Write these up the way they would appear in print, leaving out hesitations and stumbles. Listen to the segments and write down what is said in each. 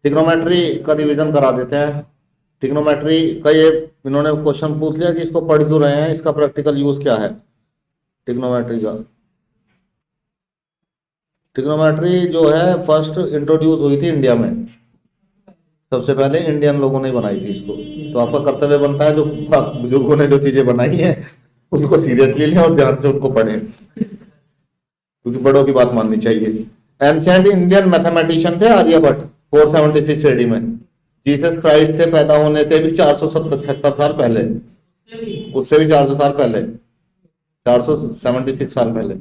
Trigonometry का revision करा देते हैं। ट्रिग्नोमेट्री का ये इन्होंने क्वेश्चन पूछ लिया कि इसको पढ़ क्यों रहे हैं, इसका प्रैक्टिकल यूज क्या है ट्रिग्नोमेट्री का। ट्रिग्नोमेट्री जो है फर्स्ट इंट्रोड्यूस हुई थी इंडिया में, सबसे पहले इंडियन लोगों ने बनाई थी इसको। तो आपका कर्तव्य बनता है जो बुजुर्गों ने जो चीजें बनाई हैं उनको सीरियसली लें और ध्यान से उनको पढ़ें, क्योंकि बड़ों की बात माननी चाहिए। एंशिएंट इंडियन मैथमेटिशियन थे आर्यभट्ट 476 एडी में, जीसस क्राइस्ट से पैदा होने से भी 476 साल पहले, उससे भी 400 साल पहले, 476 साल पहले।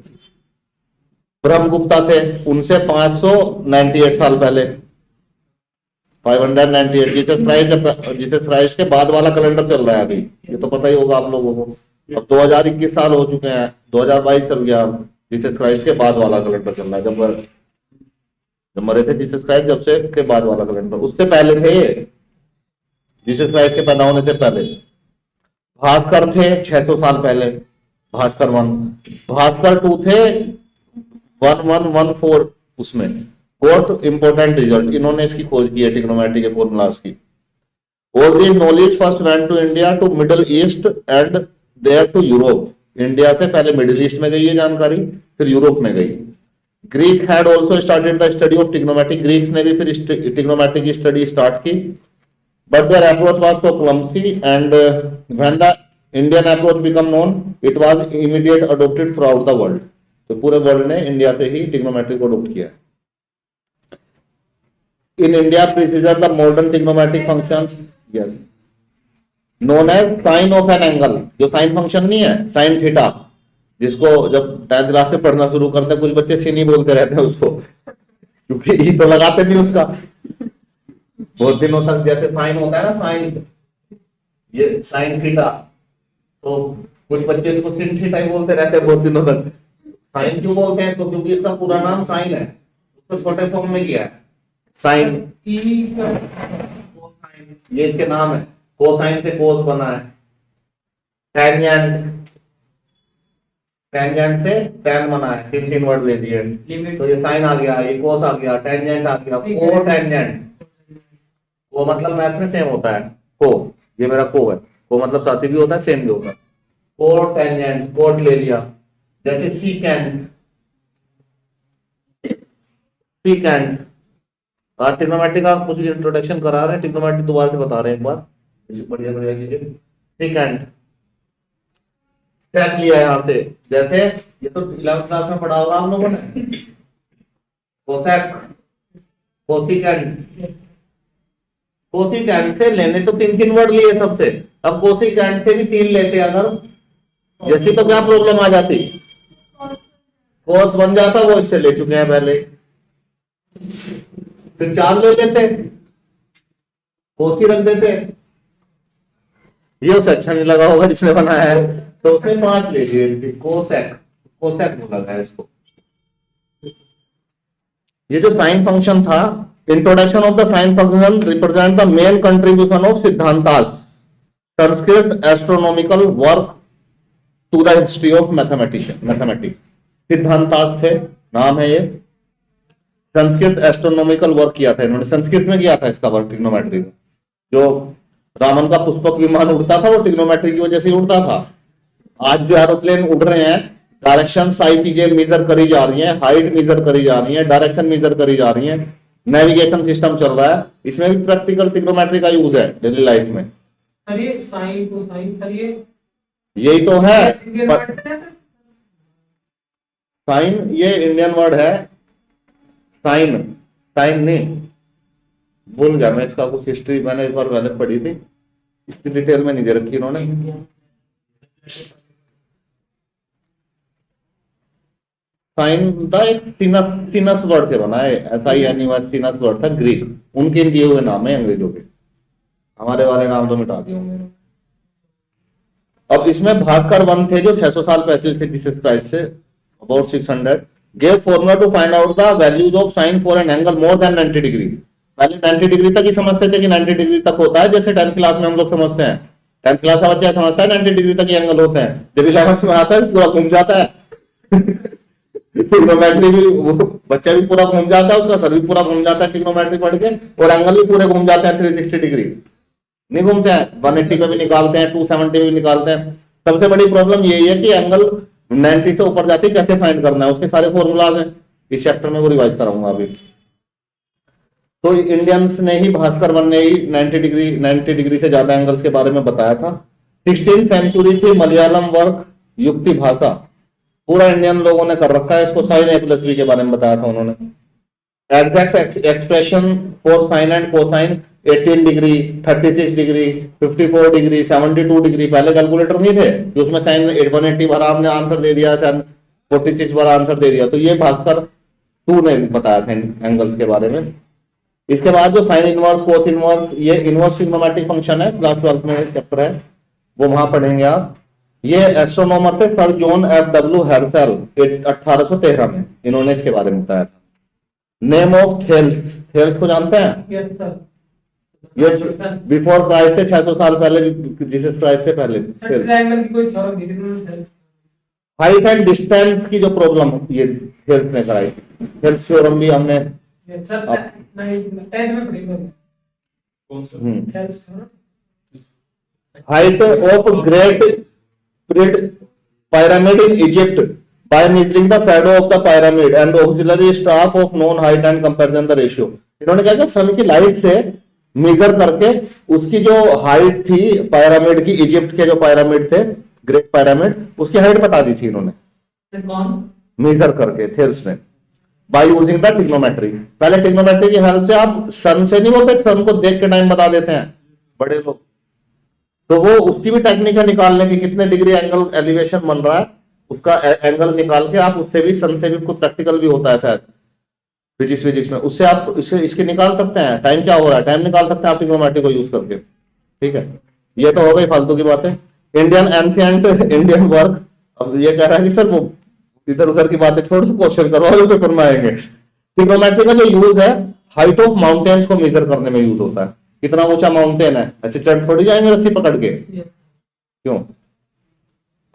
ब्रह्मगुप्ता थे, उनसे 598 साल पहले, 598। जीसस क्राइस्ट के बाद वाला कैलेंडर चल रहा है अभी, ये तो पता ही होगा आप लोगों को। अब 2021 साल हो चुके हैं, 2022 चल गया, जीसस क्राइस्ट के बाद वाला कैलेंडर चल रहा है। जब मरे थे जीसस क्राइस्ट, जब से के बाद वाला कैलेंडर, उससे पहले थे जीसस क्राइस्ट के पैदा होने से पहले। भास्कर थे 600 साल पहले, भास्कर 1। भास्कर 2 थे 1114, उसमें कोट इंपोर्टेंट रिजल्ट, इन्होंने इसकी खोज की है ट्रिग्नोमेट्री के फॉर्मूलाज की। All this knowledge first went to India to Middle East and there to Europe. India से पहले मिडिल ईस्ट में गई ये जानकारी, फिर यूरोप में गई। Greek had also started the study of trigonometry, Greeks ने भी फिर ट्रिग्नोमेट्री की स्टडी स्टार्ट की, but there approach was so clumsy and when the Indian approach become known it was immediate adopted through out the world. तो पूरे world ने India से ही trigonometry को अडॉप्ट किया। In India precursor the modern trigonometric functions yes known as sine of an angle. जो sine function नहीं है, sine theta, जिसको जब 10th क्लास में पढ़ना शुरू करते हैं कुछ बच्चे सीनी बोलते रहते हैं उसको, क्योंकि ई तो लगाते नहीं उसका बहुत दिनों तक। जैसे साइन होता है ना, साइन, ये साइन थीटा, तो कुछ बच्चे इसको सिन थीटा ही बोलते रहते हैं बहुत दिनों तक। साइन क्यों बोलते हैं इसको? क्योंकि इसका पूरा नाम साइन है, उसको छोटे फॉर्म में किया है साइन। ये इसके नाम है, कोसाइन से कोस बना है। टेंजेंट, टेंजेंट से टैन बना है, 3 वर्ड ले दिए, तो ये साइन आ गया, ये कोस आ गया, टेंजेंट आ गया, को टेंजेंट। को मतलब मैथ में सेम होता है, को, ये मेरा को है, को मतलब साथी भी होता है, सेम भी होता है। को टेंजेंट, कोट ले लिया। जैसे सीकेंट, सीकेंट। आज ट्रिग्नोमेट्री का कुछ इंट्रोडक्शन करा रहे हैं, ट्रिग्नोमेट्री दोबारा से बता रहे हैं एक बार, बढ़िया बढ़िया चीजें। सीकेंट सेट लिया यहाँ से, जैसे ये तो 11th क्लास में पढ़ा होगा आप लोगों ने, कोसेक, कोसिकेंट। कोसिकेंट से लेने तो 3 वर्ड लिए सबसे, अब कोसिकेंट से भी 3 लेते अगर, जैसी तो क्या प्रॉब्लम आ जाती, कोस बन जाता, वो इससे ले चुके हैं पहले, फिर 4 ले लेते, कोसी रख देते। ये उसे अच्छा नहीं लगा होगा जिसने बनाया है, तो उसने 5 ले लिए, कोसेक, कोसेक बोला था इसको। ये जो साइन फंक्शन था, introduction of the sine function represent the main contribution of Siddhantas, Sanskrit astronomical work to the history of mathematics. Siddhantas थे, नाम है ये। संस्कृत एस्ट्रोनॉमिकल वर्क किया था इन्होंने, संस्कृत में किया था इसका वर्क ट्रिग्नोमेट्री का। जो रावण का पुष्पक विमान उड़ता था वो ट्रिग्नोमेट्री की वजह से उड़ता था। आज जो एरोप्लेन उड़ रहे हैं, डायरेक्शन सारी चीजें मेजर करी जा रही हैं, हाइट मेजर करी जा रही है, डायरेक्शन मेजर करी जा रही है, नेविगेशन सिस्टम चल रहा है, इसमें भी प्रैक्टिकल ट्रिग्नोमेट्री का यूज है डेली लाइफ में। सर ये साइन कोसाइन, सर यही तो है साइन, ये इंडियन वर्ड है साइन, साइन नहीं, भूल गया मैं इसका कुछ हिस्ट्री, मैंने एक बार पहले पढ़ी थी, इसकी डिटेल में नहीं दे रखी इन्होंने। साइन था एक सीनस वर्ड से बना है, SINUS, सीनस वर्ड था, ग्रीक, उनके दिए हुए नाम है अंग्रेजों के, हमारे वाले नाम तो मिटा दिए होंगे। अब इसमें भास्कर 1 थे जो 600 साल पहले थे जीसस क्राइस्ट से, about 600, gave formula to find out the values of sin for an angle more than 90 degree. पहले 90 डिग्री तक ही समझते थे कि 90 डिग्री तक होता है, जैसे 10th क्लास में हम लोग समझते हैं, 10th क्लास का बच्चा समझता है 90 डिग्री तक ही एंगल होते हैं, जब 11th में आता है पूरा घूम जाता है ट्रिग्नोमेट्री भी वो बच्चा भी पूरा घूम जाता है, उसका सर भी पूरा घूम जाता है ट्रिग्नोमेट्री पढ़ के, और एंगल भी पूरे घूम जाते हैं 360 डिग्री। नहीं घूमते हैं, 180 पे भी निकालते हैं, 270 पे भी निकालते हैं। सबसे बड़ी प्रॉब्लम यही है कि एंगल 90 से ऊपर जाती है कैसे फाइंड करना है, उसके सारे फॉर्मूलाज हैं, इस चैप्टर में वो रिवाइज कराऊंगा अभी। तो इंडियंस ने ही, भास्कर वन ने ही 90 डिग्री से ज्यादा एंगल्स के बारे में बताया था। 16th सेंचुरी की मलयालम वर्क युक्ति भाषा पूरा इंडियन लोगों ने कर रखा है इसको। साइन ए प्लस बी के बारे में बताया था उन्होंने। Exact expression for sine and cosine 18 degree, 36 degree, 54 degree, 72 degree. पहले कैलकुलेटर नहीं थे कि उसमें साइन 180 भरा, हमने आंसर दे दिया, साइन 46 भरा आंसर दे दिया। तो ये भास्कर 2 ने बताया था एंगल्स के बारे में। इसके बाद जो साइन इनवर्स, कोस इनवर्स, ये इनवर्स ट्रिग्नोमेट्रिक फंक्शन है, क्लास 12 में चैप्टर है, वो वहां पढ़ेंगे आप। ये एस्ट्रोनॉमर थे सर जॉन F.W. हेर्शल 1813 में, इन्होंने इसके बारे में बताया था। नेम ऑफ थेल्स, थेल्स को जानते हैं? Yes sir. ये बिफोर क्राइस्ट से 600 साल पहले, जीसस क्राइस्ट से पहले। ट्रायंगल की कोई थ्योरम दी थी उन्होंने। हाइट एंड डिस्टेंस की जो प्रॉब्लम ये थेल्स ने कराई, थेल्स थ्योरम भी हमने सर 10th में पढ़ी सर। कौन सा? Thales height of great pyramid in Egypt by measuring the shadow of the pyramid and auxiliary staff of known height and comparison the ratio। इन्होंने क्या किया, सन की लाइट से मेजर करके उसकी जो हाइट थी पिरामिड की, इजिप्ट के जो पिरामिड थे, ग्रेट पिरामिड, उसकी हाइट बता दी थी इन्होंने कौन मेजर करके, थेल्स ने, बाय यूजिंग द ट्रिग्नोमेट्री। पहले ट्रिग्नोमेट्री की हेल्प से आप सन से नहीं बोलते, सन को देख के टाइम बता देते हैं बड़े लोग, तो वो उसकी भी टेक्निक है निकालने की, कितने डिग्री एंगल एलिवेशन बन रहा है उसका एंगल निकाल के आप उससे भी, सन से भी, कुछ प्रैक्टिकल भी होता है शायद फिजिक्स में, उससे आप इसके निकाल सकते हैं टाइम क्या हो रहा है, टाइम निकाल सकते हैं आप ट्रिग्नोमेट्री को यूज करके। ठीक है, ये तो हो गई फालतू की बातें। इंडियन एंशिएंट इंडियन वर्क, अब ये कह रहा है कि सर वो इधर उधर की बातें छोड़ो, क्वेश्चन करो वाले पेपर में आएंगे। ट्रिग्नोमेट्री का जो यूज है हाइट ऑफ माउंटेन्स को मेजर करने में यूज होता है। कितना ऊंचा माउंटेन है, अच्छा चढ़ थोड़ी जाएंगे रस्सी पकड़ के, क्यों?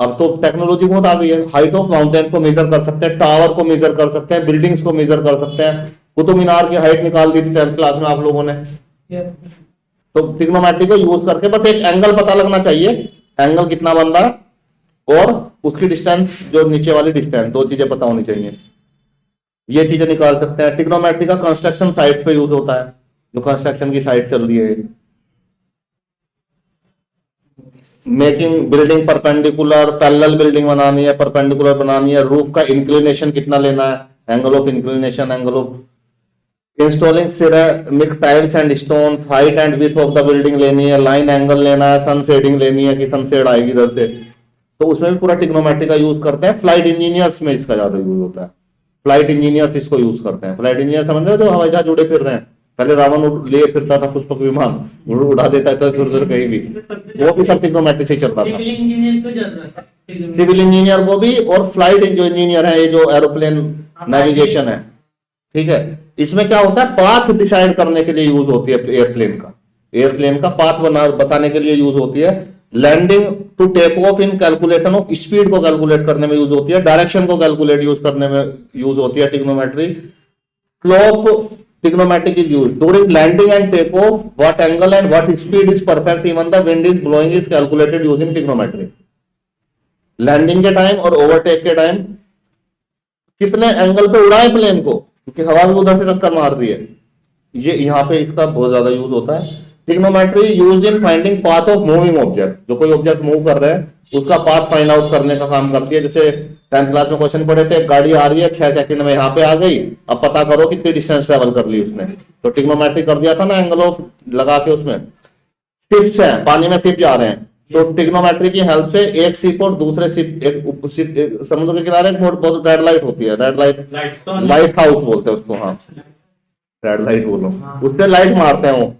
अब तो टेक्नोलॉजी बहुत आ गई है, हाइट ऑफ माउंटेन को मेजर कर सकते हैं, टावर को मेजर कर सकते हैं, बिल्डिंग्स को मेजर कर सकते हैं। कुतुब मीनार की हाइट निकाल दी थी 10th क्लास में आप लोगों ने। तो ट्रिग्नोमेट्री को यूज करके बस एक एंगल पता लगना चाहिए, एंगल कितना बन रहा है और उसकी डिस्टेंस, जो नीचे वाली डिस्टेंस, 2 चीजें पता होनी चाहिए, ये चीजें निकाल सकते हैं। ट्रिग्नोमेट्री का कंस्ट्रक्शन साइट पे यूज होता है, जो कंस्ट्रक्शन की साइट चल रही है, making building perpendicular, parallel building बनानी है, परपेंडिकुलर बनानी है, रूफ का इंक्लिनेशन कितना लेना है, angle of inclination, angle of installing ceramic tiles and stones, height and width of the building लेनी है, लाइन एंगल लेना है, सन शेडिंग लेनी है कि सन शेड आएगी इधर से, तो उसमें भी पूरा ट्रिग्नोमेट्री का यूज करते हैं। फ्लाइट इंजीनियर्स में इसका ज्यादा यूज होता है, फ्लाइट इंजीनियर्स इसको यूज करते हैं। फ्लाइट इंजीनियर समझ रहे हो, जो हवाई जहाज उड़े फिर रहे हैं, पहले रावण लिए फिरता था पुष्पक विमान, उड़ा देता था फिर कहीं भी, वो भी सब ट्रिग्नोमेट्री से चल रहा था। सिविल इंजीनियर को भी, और फ्लाइट जो इंजीनियर है, ये जो एरोप्लेन नेविगेशन है, ठीक है, इसमें क्या होता है, पाथ डिसाइड करने के लिए यूज होती है एयरप्लेन का पाथ बताने के लिए यूज होती है। Landing to take off in calculation of speed को कैलकुलेट करने में यूज होती है। डायरेक्शन को कैलकुलेट यूज करने में यूज होती है trigonometry. Slope trigonometry is used during landing and takeoff. What angle and what speed is perfect even the wind is blowing is calculated using trigonometry. Landing के time और overtake के time कितने angle पे उड़ाए plane को, क्योंकि हवा भी उधर से टक्कर मार रही है, ये यहाँ पे इसका बहुत ज्यादा यूज होता है। Trigonometry used in finding path of moving object, जो कोई ऑब्जेक्ट मूव कर रहे हैं उसका पाथ फाइंड आउट करने का काम करती है। जैसे 10th क्लास में क्वेश्चन पढ़े थे, गाड़ी आ रही है 6 सेकंड में यहाँ पे आ गई, अब पता करो कितनी डिस्टेंस ट्रेवल कर ली उसने, तो ट्रिग्नोमेट्री कर दिया था ना एंगल ऑफ लगा के। उसमें शिप्स है, पानी में शिप जा रहे हैं, तो ट्रिग्नोमेट्री की हेल्प से एक शिप और दूसरे शिप, एक समुद्र के किनारे एक बहुत रेड लाइट होती है, रेड लाइट हाउस बोलते हैं उसको, हाँ रेड लाइट बोलो, उससे लाइट मारते हैं वो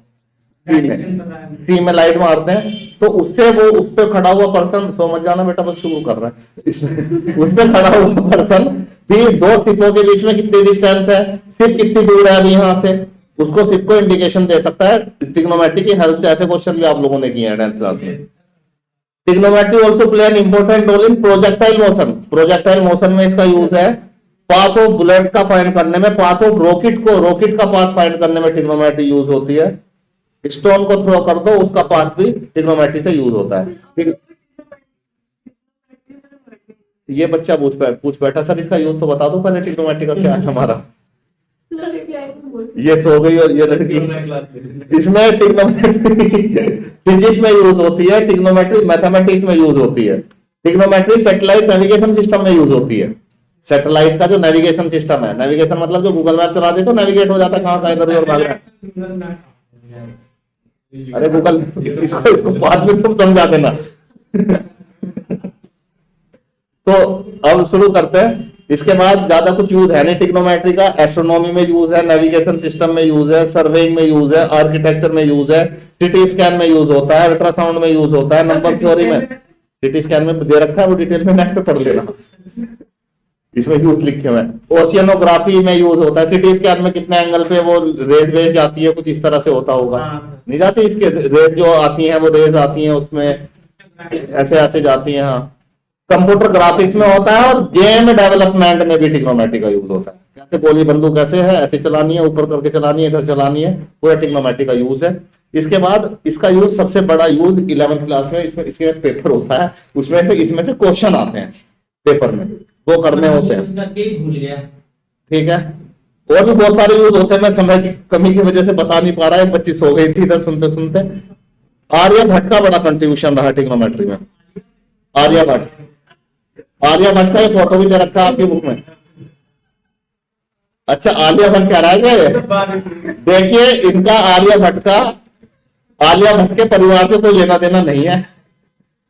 सी में लाइट मारते हैं, तो उससे वो उस पे खड़ा हुआ पर्सन, समझ जाना बेटा बस शुरू कर रहा है इसमें, उस पे खड़ा हुआ पर्सन भी 2 शिपों के बीच में कितनी डिस्टेंस है, शिप कितनी दूर है अभी यहाँ से, उसको शिप को इंडिकेशन दे सकता है ट्रिग्नोमेट्री की हेल्प से। ऐसे क्वेश्चन भी आप लोगों ने किए हैं 10th क्लास में। Trigonometry also play an important role in projectile motion. Projectile motion में इसका यूज है पाथ ऑफ बुलेट्स का फाइंड करने में, पाथ ऑफ रॉकेट का पाथ फाइंड करने में ट्रिग्नोमेट्री यूज होती है। स्टोन को थ्रो कर दो, उसका पाथ भी ट्रिग्नोमेट्री से यूज होता है। ठीक, ये बच्चा पूछ बैठा सर इसका यूज तो बता दो पहले, ट्रिग्नोमेट्री का क्या है हमारा। ये तो हो गई, और ये लड़की, इसमें ट्रिग्नोमेट्री फिजिक्स में यूज होती है, ट्रिग्नोमेट्री मैथमेटिक्स में यूज होती है। ट्रिग्नोमेट्री सैटेलाइट नेविगेशन सिस्टम में यूज होती है। सैटेलाइट का जो नेविगेशन सिस्टम है, नेविगेशन मतलब जो गूगल मैप चला दे तो नेविगेट हो जाता है कहां इधर उधर भाग रहा है। अरे गूगल, इसको बाद में तुम समझा देना। तो अब शुरू करते हैं। इसके बाद ज्यादा कुछ यूज है नहीं ट्रिग्नोमेट्री का। एस्ट्रोनॉमी में यूज है, नेविगेशन सिस्टम में यूज है, सर्वेइंग में यूज है, आर्किटेक्चर में यूज है, सिटी स्कैन में यूज होता है, अल्ट्रासाउंड में यूज होता है, नंबर थ्योरी में। सिटी स्कैन में दे रखा है, वो डिटेल में नेट पे पढ़ लेना, इसमें यूज लिखे हुए हैं। ओशियनोग्राफी में यूज होता है। सिटी स्कैन में कितने एंगल पे वो रेज वेज जाती है, कुछ इस तरह से होता होगा, नहीं जाती इसके रेज जो आती हैं, वो रेज आती हैं उसमें ऐसे ऐसे जाती हैं। हाँ, कंप्यूटर ग्राफिक्स में होता है, और गेम डेवलपमेंट में भी ट्रिग्नोमेट्री का यूज होता है। कैसे गोली बंदूक कैसे है, ऐसे चलानी है, ऊपर करके चलानी है, इधर चलानी है, पूरा ट्रिग्नोमेट्री का यूज है। इसके बाद इसका यूज, सबसे बड़ा यूज 11th क्लास में, इसमें इसके पेपर होता है, उसमें से इसमें से क्वेश्चन आते हैं पेपर में, वो करने होते हैं। ठीक है, और भी बहुत सारे यूज होते हैं, मैं समय की कमी की वजह से बता नहीं पा रहा है, 25 हो गई थी इधर सुनते सुनते। आर्यभट्ट का बड़ा कंट्रीब्यूशन रहा ट्रिग्नोमेट्री में। आर्यभट्ट का ये फोटो भी दे रखा है आपकी बुक में। अच्छा, आर्यभट्ट कह रहा है, देखिए इनका आर्यभट्ट के परिवार से कोई लेना देना नहीं है।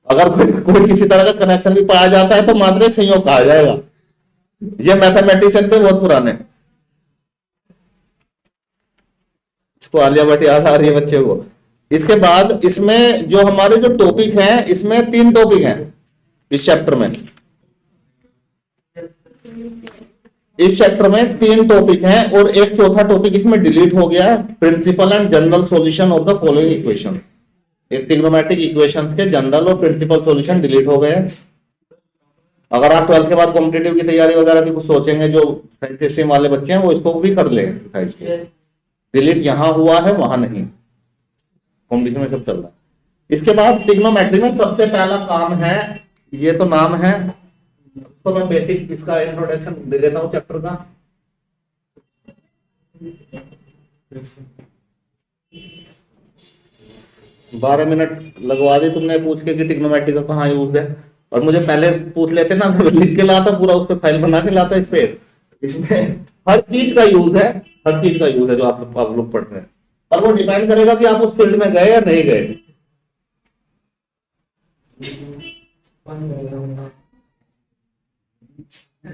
अगर कोई किसी तरह का कनेक्शन भी पाया जाता है तो मात्र एक संयोग कहा जाएगा। ये मैथमेटिशियन थे बहुत पुराने, इसको आर्यभट्ट याद आ रही है बच्चे को। इसके बाद इसमें जो हमारे जो टॉपिक हैं, इसमें 3 टॉपिक हैं इस चैप्टर में। इस चैप्टर में 3 टॉपिक हैं, और एक चौथा टॉपिक इसमें डिलीट हो गया है, principal and general solution of the following equation. एक ट्रिग्नोमेट्रिक इक्वेशंस के जनरल और प्रिंसिपल सॉल्यूशन डिलीट हो गए। अगर आप 12th के बाद कॉम्पिटिटिव की तैयारी वगैरह की कुछ सोचेंगे, जो साइंस स्ट्रीम वाले बच्चे हैं वो इसको भी कर ले एक्सरसाइज को। डिलीट यहां हुआ है, वहां नहीं, कॉम्पिटिशन में सब चल रहा है। इसके बाद ट्रिग्नोमेट्री में सबसे पहला काम है, ये तो नाम है, तो मैं बेसिक इसका इंट्रोडक्शन दे देता हूं चैप्टर का। बारह मिनट लगवा दी तुमने पूछ के कि ट्रिग्नोमेट्री का कहाँ यूज है, और मुझे पहले पूछ लेते ना, लिख के लाता पूरा, उस पर फाइल बना के लाता। इस पे इसमें हर चीज का यूज है, हर चीज का यूज है जो आप लोग पढ़ रहे हैं, और वो डिपेंड करेगा कि आप उस फील्ड में गए या नहीं गए।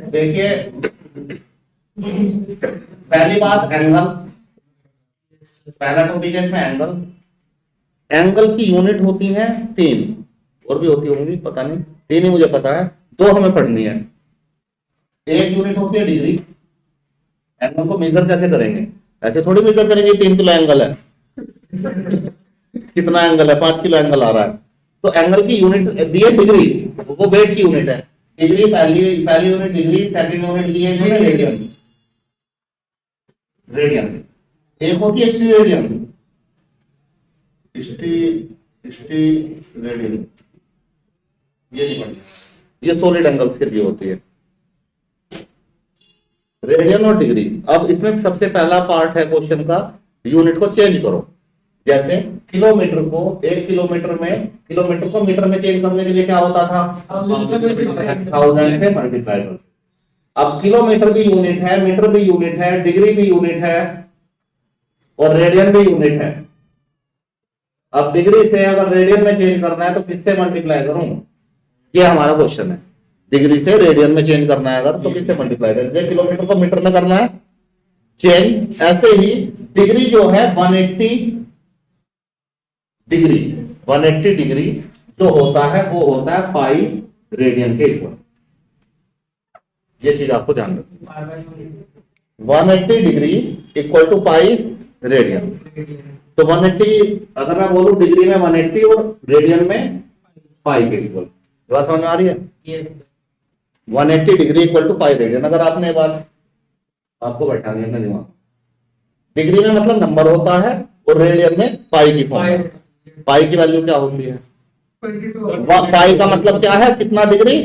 देखिए पहली बात, एंगल। पहला टॉपिक है इसमें एंगल। एंगल की यूनिट होती है 3, और भी होती होंगी पता नहीं, 3 ही मुझे पता है, 2 हमें पढ़नी है। एक यूनिट होती है डिग्री। एंगल को मेजर कैसे करेंगे, ऐसे थोड़ी मेजर करेंगे 3 किलो एंगल है कितना एंगल है, 5 किलो एंगल आ रहा है। तो एंगल की यूनिट दी है डिग्री, वो वेट की यूनिट है। डिग्री पहली यूनिट डिग्री, सेकंड यूनिट दी है रेडियन। रेडियन एक होती है स्टीरेडियन, रेडियन, ये नहीं पढ़ना, ये सॉलिड एंगल्स के लिए होती है रेडियन और डिग्री। अब इसमें सबसे पहला पार्ट है क्वेश्चन का, यूनिट को चेंज करो। जैसे किलोमीटर को, 1 किलोमीटर में, किलोमीटर को मीटर में चेंज करने के लिए क्या होता था, 1000 से मल्टीप्लाई करो। अब किलोमीटर भी यूनिट है, मीटर भी यूनिट है, डिग्री भी यूनिट है, और रेडियन भी यूनिट है। अब डिग्री से अगर रेडियन में चेंज करना है तो किससे मल्टीप्लाई करूं, ये हमारा क्वेश्चन है। डिग्री से रेडियन में चेंज करना है अगर, तो किससे मल्टीप्लाई करें। किलोमीटर को मीटर में करना है चेंज। ऐसे ही डिग्री जो है 180 डिग्री, 180 डिग्री जो होता है वो होता है पाई रेडियन के इक्वल। ये चीज आपको ध्यान रखनी, 180 degree equal to pi radian. तो 180, अगर मैं बोलूं डिग्री में 180 और रेडियन में पाई के इक्वल, बात समझ में आ रही है। 180 degree equal to pi radian. अगर आपने ये बात आपको बैठा दिया अपने दिमाग, डिग्री में मतलब नंबर होता है और रेडियन में पाई की फॉर्म है। पाई की वैल्यू क्या होती है? 22 पाई का मतलब क्या है? कितना degree?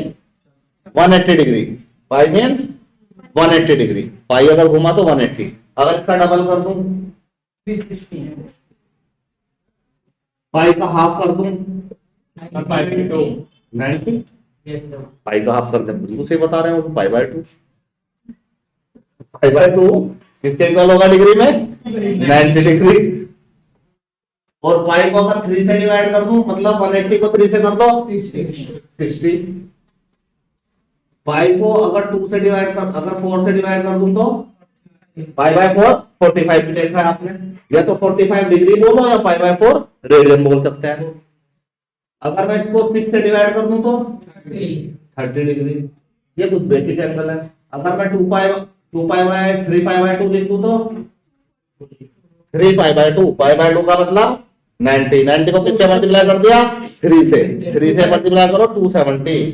180 degree. Pi means 180 degree. Pi अगर घुमा तो 180। अगर इसका डबल कर दूं, 360 पाई का हाफ कर दूं, 92 90। yes sir पाई का हाफ कर दें, बिल्कुल सही बता रहे हो, पाई बाय 2। पाई बाय 2 किसके इक्वल होगा डिग्री में? 90 डिग्री। और पाई को अगर 3 से डिवाइड कर दूं, मतलब 180 को 3 से कर दो 60। पाई को अगर 2 से डिवाइड कर, अगर 4 से डिवाइड कर दूं तो पाई बाय 4 45 देखा है आपने। या तो 45 डिग्री बोलो या पाई बाय 4 रेडियन बोल सकते हैं। अगर मैं इसको 6 से डिवाइड कर दूं तो 30 डिग्री। ये कुछ बेसिक एंगल है। अगर मैं 2 पाई बाय 3 पाई बाय 2 लिख दूं तो 3 पाई बाय 2। पाई बाय 2 का मतलब 90। 90 को किससे मल्टीप्लाई कर दिया? 3 से। 3 से मल्टीप्लाई करो 270।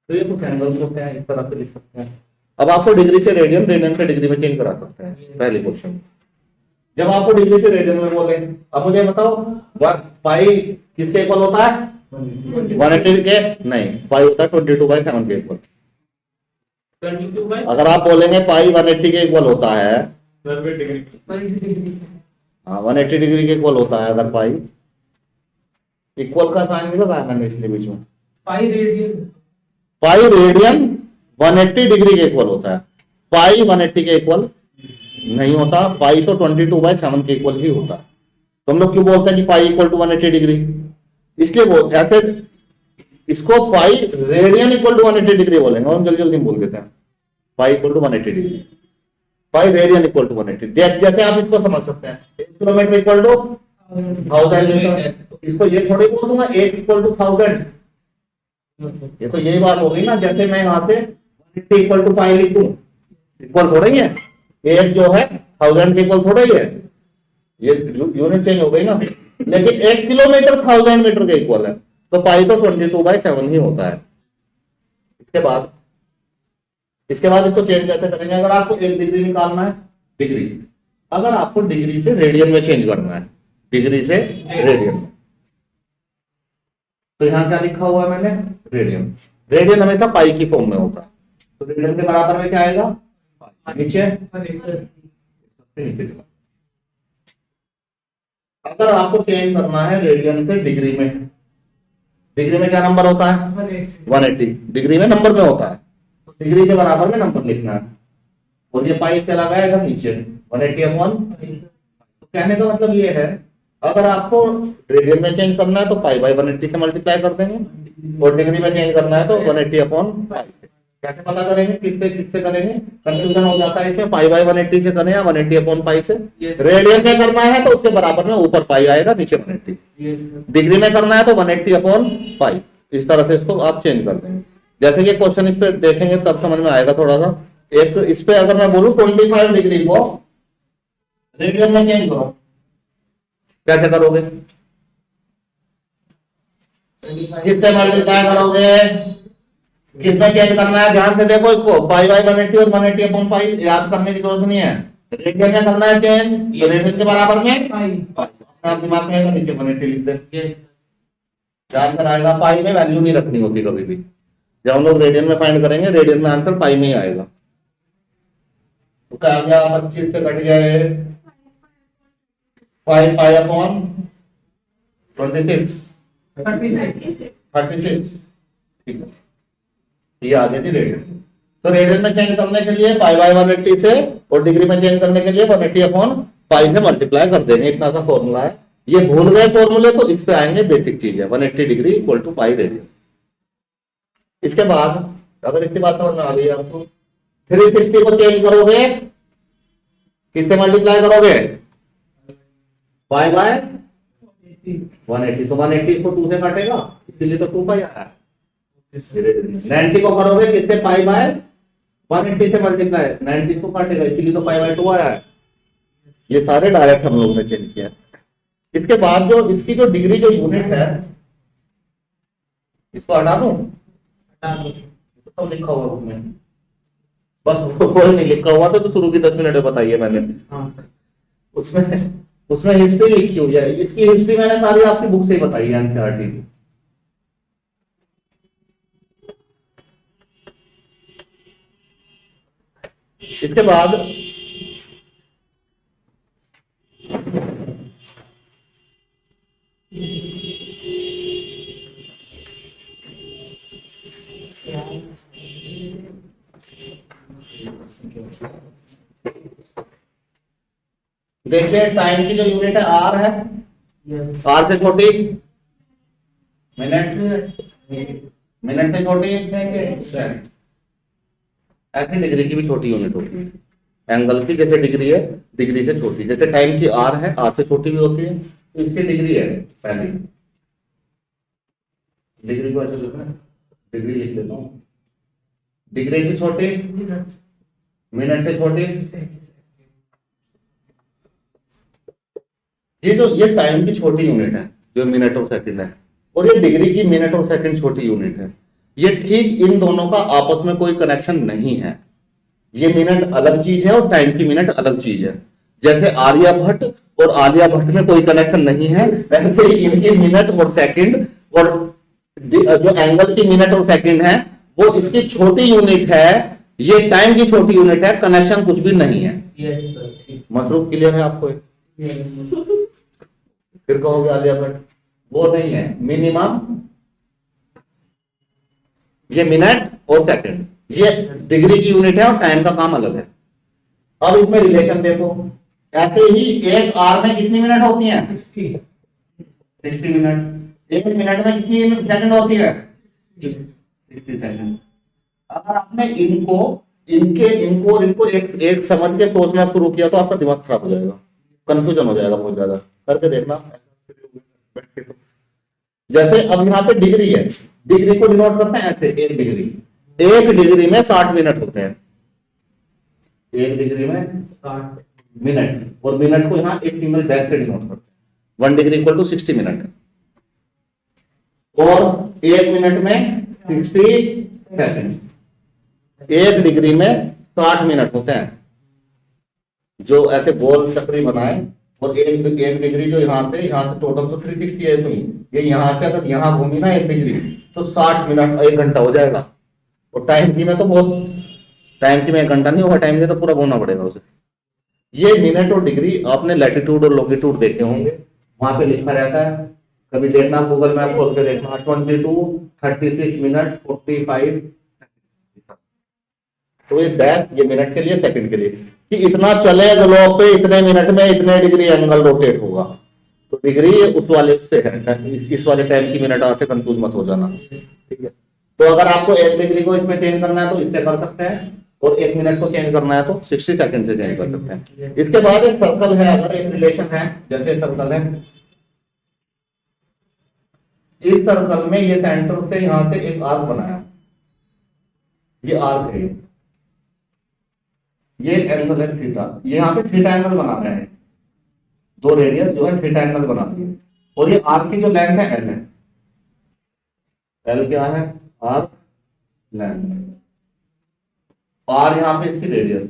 तो ये कुछ एंगल जो है इस तरह से लिख सकते हैं। अब आपको डिग्री से रेडियन, रेडियन से डिग्री में चेंज करा सकते हैं। पहले क्वेश्चन जब आपको डिग्री से रेडियन में बोले, अब मुझे बताओ पाई किसके इक्वल होता है? 180 के नहीं, पाई होता है 22/7 के इक्वल। 22 by अगर आप बोलेंगे पाई 180 के इक्वल होता है, 12 डिग्री हाँ 180 डिग्री के इक्वल होता है, अगर पाई इक्वल का साइन नहीं लगाया मैंने इसलिए बीच में, pi radian pi radian 180 degree के इक्वल होता है। पाई 180 के इक्वल नहीं होता, पाई तो 22/7 के इक्वल ही होता है। तो हम लोग क्यों बोलते हैं कि पाई इक्वल टू 180 डिग्री? इसलिए बोलते हैं, ऐसे इसको pi radian equal to 180 degree बोलेंगे, हम जल्दी जल्दी बोल देते हैं pi equal to 180 degree, pi radian equal to 180। जैसे आप इसको समझ सकते हैं 1 किलोमीटर इक्वल टू 1000 मीटर। इसको ये थोड़ी बोल दूंगा 8 इक्वल टू 1000। ये तो यही बात हो गई ना, जैसे मैं यहाँ से 180 इक्वल टू पाई लिख दूं, इक्वल थोड़ा ही है। 8 जो है 1000 के इक्वल थोड़ा ही है, ये यूनिट चेंज हो गई ना। लेकिन 1 किलोमीटर 1000 मीटर के इक्वल है, तो पाई तो 22/7 ही होता है। इसके बाद इसको चेंज कैसे करेंगे? अगर आपको 1 डिग्री निकालना है, डिग्री, अगर आपको डिग्री से रेडियन में चेंज करना है, डिग्री से रेडियन में, तो यहाँ क्या लिखा हुआ है मैंने? रेडियन। रेडियन हमेशा पाई की फॉर्म में होता है, तो रेडियन के बराबर में क्या आएगा? नीचे नीचे। अगर आपको चेंज करना है रेडियन से डिग्री में, डिग्री में क्या नंबर होता है? 180। डिग्री में नंबर में होता है, तो डिग्री के बराबर में नंबर लिखना है। और ये पाई चला गया इधर नीचे 180/1। तो कहने का मतलब ये है, अगर आपको रेडियन में चेंज करना है तो पाई बाय 180 से मल्टीप्लाई कर देंगे, और डिग्री में चेंज करना है तो 180/पाई से। कैसे पता करेंगे? किससे करेंगे? कंफ्यूजन हो जाता है इसमें, पाई बाय 180 से करें या 180/पाई से। रेडियन में करना है तो उसके बराबर में ऊपर पाई आएगा, नीचे 180। डिग्री में करना है तो 180/पाई। इस तरह से इसको आप चेंज कर देंगे। जैसे कि क्वेश्चन इस पे देखेंगे तब समझ में आएगा थोड़ा सा। एक इस पे अगर मैं बोलूं 25 डिग्री को रेडियन में चेंज करो, कैसे करोगे? किससे मल्टीप्लाई करोगे? किसमें चेंज करना है? ध्यान से देखो इसको, पाई बाय 180 और 180/पाई याद करने की जरूरत नहीं है। रेडियन में करना है चेंज, तो रेडियन के बराबर में आप दिमाग में नीचे 180 लिख दे, आंसर आएगा। पाई में वैल्यू नहीं रखनी होती कभी भी। जब हम लोग रेडियन में फाइंड करेंगे, रेडियन में आंसर पाई में ही आएगा। तो क्या आ गया? 25 से कट गया है 5 पाई/26 36। ठीक है, ये आ गई थी रेडियन। तो रेडियन में चेंज करने के लिए पाई बाय 180 से, और डिग्री में चेंज करने के लिए 180/पाई से मल्टीप्लाई कर देंगे। इतना सा फॉर्मूला है। ये भूल गए फॉर्मूले तो इस पे आएंगे, बेसिक चीज है 180 degree equal to pi radian. इसके बाद अगर इसकी बात समझ में आ गई आपको, 360 को चेंज करोगे, किससे मल्टीप्लाई करोगे? Pi by 180। तो 180 को 2 से काटेगा, इसीलिए तो 2 पाई आया। 90 को करोगे किससे? पाई बाय 180 से मल्टीप्लाई, 90 को काटेगा, इसीलिए तो पाई बाय 2 आया है। ये सारे डायरेक्ट हम लोगों ने चेंज किया। इसके बाद जो इसकी जो डिग्री जो यूनिट है, इसको हटा दूं, तो लिखा हुआ उसमें, बस वो कोई नहीं लिखा हुआ था तो शुरू की 10 मिनट में बताइए मैंने। हाँ उसमें उसमें हिस्ट्री लिखी हुई है, इसकी हिस्ट्री मैंने सारी आपकी बुक से ही बताई है, एनसीईआरटी की। इसके बाद देखिए टाइम की जो यूनिट है आर है, आर से छोटी मिनट, मिनट से छोटी सेकंड। ऐसे डिग्री की भी छोटी यूनिट होती है, एंगल की जैसे डिग्री है डिग्री से छोटी, जैसे टाइम की आर है आर से छोटी भी होती है, तो इसकी डिग्री है पहली डिग्री को ऐसे लिखना, डिग्री लिख लेता हूँ, डिग्री से छोटी, मिनट से छोटी। ये टाइम की छोटी यूनिट है जो मिनट और सेकंड है, और ये डिग्री की मिनट और सेकंड छोटी यूनिट है। ये ठीक इन दोनों का आपस में कोई कनेक्शन नहीं है, ये मिनट अलग चीज है और टाइम की मिनट अलग चीज है। जैसे आर्यभट्ट और आलिया भट्ट में कोई कनेक्शन नहीं है, वैसे ही इनकी मिनट और सेकंड और जो एंगल की मिनट और सेकंड है वो इसकी छोटी यूनिट है, ये टाइम की छोटी यूनिट है, कनेक्शन कुछ भी नहीं है। यस सर ठीक। मतलब क्लियर है आपको? फिर कहोगे आलिया भट्ट वो नहीं है, मिनिमम ये मिनट और सेकंड, ये डिग्री की यूनिट है और टाइम का काम अलग है। अब इसमें रिलेशन देखो, ऐसे ही एक आर में कितनी मिनट होती हैं? 60 मिनट। एक मिनट में कितनी सेकंड होती है? 60 सेकंड। अगर आपने इनको और इनको एक समझ के सोचना शुरू किया तो आपका दिमाग खराब हो जाएगा, कंफ्यूजन हो जाएगा बहुत ज्यादा। करके देखना जैसे अब यहाँ पे डिग्री है, डिग्री को डिनोट करते हैं ऐसे, एक डिग्री में 60 मिनट होते हैं, एक डिग्री में 60 मिनट, और मिनट को यहाँ एक सिंगल डैश से डिनोट करते हैं। 1 डिग्री इक्वल टू 60 मिनट, और एक मिनट में 60 सेकंड। एक डिग्री में 60 मिनट होते हैं जो ऐसे गोल चक्री बनाए, और एक डिग्री जो यहाँ से टोटल तो 360 है इसमें, ये यहाँ से अगर यहाँ घूमी ना 1 डिग्री तो 60 मिनट 1 घंटा हो जाएगा। और टाइम की में तो बहुत, टाइम की में 1 घंटा नहीं होगा, टाइम की तो पूरा घूमना पड़ेगा उसे। ये मिनट और डिग्री आपने लैटिट्यूड और लॉन्गिट्यूड देखे होंगे, वहां पे लिखा रहता है, कभी देखना गूगल मैप खोल के देखना, 22, 36 मिनट 45। तो ये डैश ये मिनट के लिए, सेकंड के लिए, कि इतना चले ग्लोब पे इतने मिनट में इतने डिग्री एंगल रोटेट होगा। तो डिग्री उस वाले से है, इस वाले टाइम की मिनट से कंफ्यूज मत हो जाना, ठीक है। तो अगर आपको 1 डिग्री को इसमें चेंज करना है तो इससे कर सकते हैं, और 1 मिनट को चेंज करना है तो 60 सेकंड से चेंज कर सकते हैं। इसके बाद एक सर्कल है, अगर एक रिलेशन है, जैसे सर्कल है, इस सर्कल में ये सेंटर से यहां से एक आर्क बनाया, ये आर्क है, ये एंगल है थीटा, ये यहाँ पे थीटा एंगल बना रहे हैं, दो रेडियस जो है थीटा एंगल बनाती है, और ये आर्क की जो लेंथ है एल है, एल क्या है? आर्क लेंथ, आर यहाँ पे इसकी रेडियस है,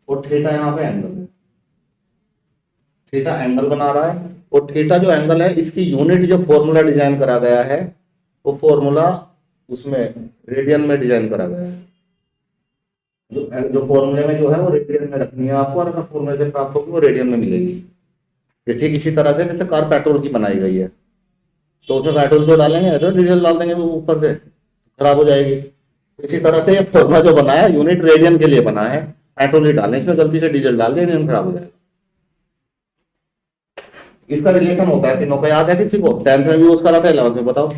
और थीटा यहाँ पे एंगल है, थीटा एंगल बना रहा है, और थीटा जो एंगल है इसकी यूनिट जो फॉर्मूला डिजाइन करा गया है वो फॉर्मूला उसमें रेडियन में डिजाइन करा गया है। जो फॉर्मूले में जो है वो रेडियन में रखनी है आपको, और अगर फॉर्मूले से प्राप्त होगी वो रेडियन में मिलेगी। ये ठीक इसी तरह से जैसे कार पेट्रोल की बनाई गई है, तो उसमें पेट्रोल जो डालेंगे तो डीजल डाल देंगे वो ऊपर से खराब हो जाएगी। इसी तरह से ये फॉर्मूला जो बना है यूनिट रेडियन के लिए बना है, पेट्रोल ही डालें, इसमें गलती से डीजल डाल दिया इंजन खराब हो जाएगा। इसका रिलेशन होता है तीनों का, याद है किसी को? 10th में भी यूज करा था, 11th में बताओ,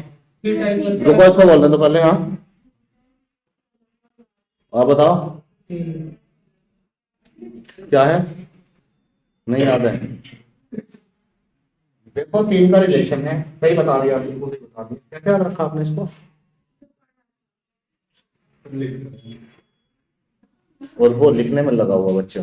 रुको इसको बोल रहे तो पहले, हाँ आप बताओ क्या है, नहीं याद है? देखो 3 का रिलेशन है, सही बता दिया, बिल्कुल सही बता दिया। कैसे याद रखा आपने इसको? और वो लिखने में लगा हुआ बच्चा,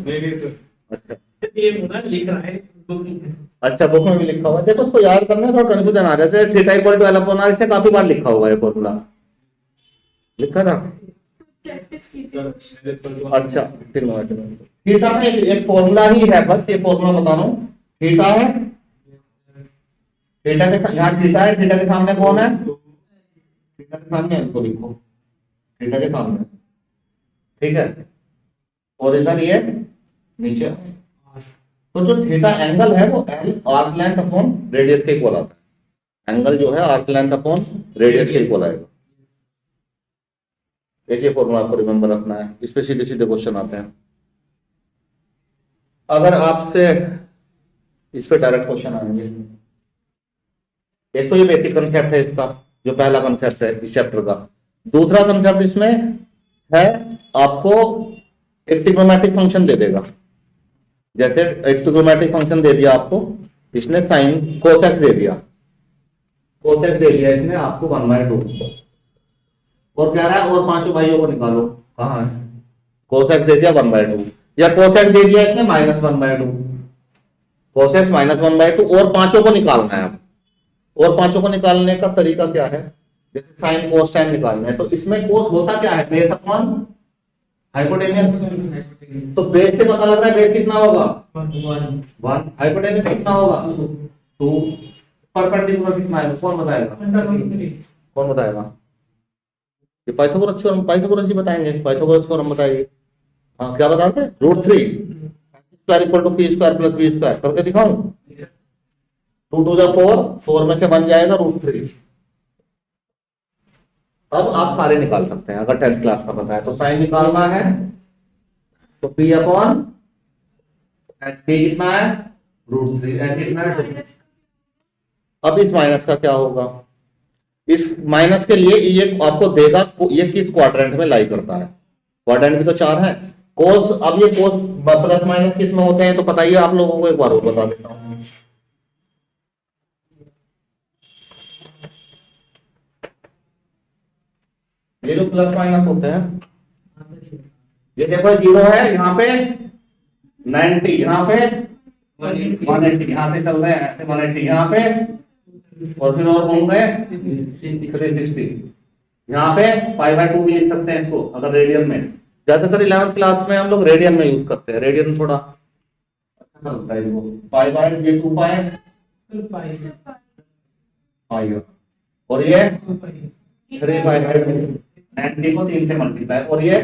अच्छा ये बोला लिख रहा है। अच्छा, बुक में भी लिखा हुआ है। देखो उसको याद करने में थोड़ा कंफ्यूजन आ जाता है। Theta equal to L upon R, इससे काफी बार लिखा हुआ है फॉर्मूला, लिखा था। प्रैक्टिस कीजिए। अच्छा ट्रिग्नोमेट्री, थीटा में एक फॉर्मूला ही है, बस ये फॉर्मूला बता रहा हूँ। थीटा है, थीटा के यहाँ थीटा है, थीटा के सामने कौन है? थीटा के सामने इसको लिखो, थीटा के सामने, ठीक है। और इधर ये नीचे, तो जो थीटा एंगल है वो L arc length upon radius के इक्वल आता है। एंगल जो है आर्क लेंथ अपॉन रेडियस के इक्वल आएगा। एक ये फॉर्मूला आपको रिमेंबर रखना है, इस पे सीधे सीधे क्वेश्चन आते हैं। अगर आपसे इस पे डायरेक्ट क्वेश्चन आएंगे, एक तो ये बेसिक कंसेप्ट है इसका, जो पहला कंसेप्ट है इस चैप्टर का। दूसरा कंसेप्ट इसमें है, आपको एक ट्रिग्नोमेट्रिक फंक्शन दे देगा। जैसे एक ट्रिग्नोमेट्रिक फंक्शन दे दिया आपको, इसने साइन कोसेक्स दे दिया, कोसेक्स दे दिया इसने आपको 1/2, और कह रहा है और पांचों भाइयों को निकालो, कहाँ है? कोसेक्स दे दिया 1/2, या कोसेक्स दे दिया इसने -1/2, कोसेक्स -1/2, और पांचों को निकालना है आप। और पांचों को निकालने का तरीका क्या है? जैसे साइन कोस टाइम निकालना है, तो इसमें कोस होता क्या है? Base upon hypotenuse. तो बेस से पता लग रहा है बेस कितना होगा? 1। हाइपोटेन्यूज कितना होगा? 2। परपेंडिकुलर कितना है? कौन बताएगा? कौन बताएगा? ये पाइथागोरस जी बताएंगे, पाइथागोरस को हम बताएंगे। हाँ, क्या बताते हैं? √3 square equal to P square plus B square करके दिखाऊं? 2 2 4, 4 में से बन जाएगा √3। अब आप सारे निकाल सकते हैं, अगर 10th क्लास का पता है तो। साइन निकालना है तो p अपॉन एच, p कितना है? √3, एच कितना है? अब इस माइनस का क्या होगा? इस माइनस के लिए ये आपको देगा ये किस क्वाड्रेंट में लाई करता है। क्वाड्रेंट भी तो 4 है। कोस, अब ये कोस प्लस माइनस किस में होते हैं तो पता ही है आप लोगों को, एक बार और बता देता हूं। ये जो प्लस माइनस होते हैं, ये देखो 0 है यहाँ पे, 90 यहाँ पे, 180 यहाँ से चल रहे हैं ऐसे, 180 यहाँ पे, और फिर और घूम गए 360। यहाँ पे π/2 भी लिख सकते हैं इसको, अगर रेडियन में। ज्यादातर 11th क्लास में हम लोग रेडियन में यूज करते हैं, रेडियन थोड़ा अच्छा लगता है वो। π/2 आएगा, और ये 3/2, 90 को 3 से मल्टीप्लाई, और ये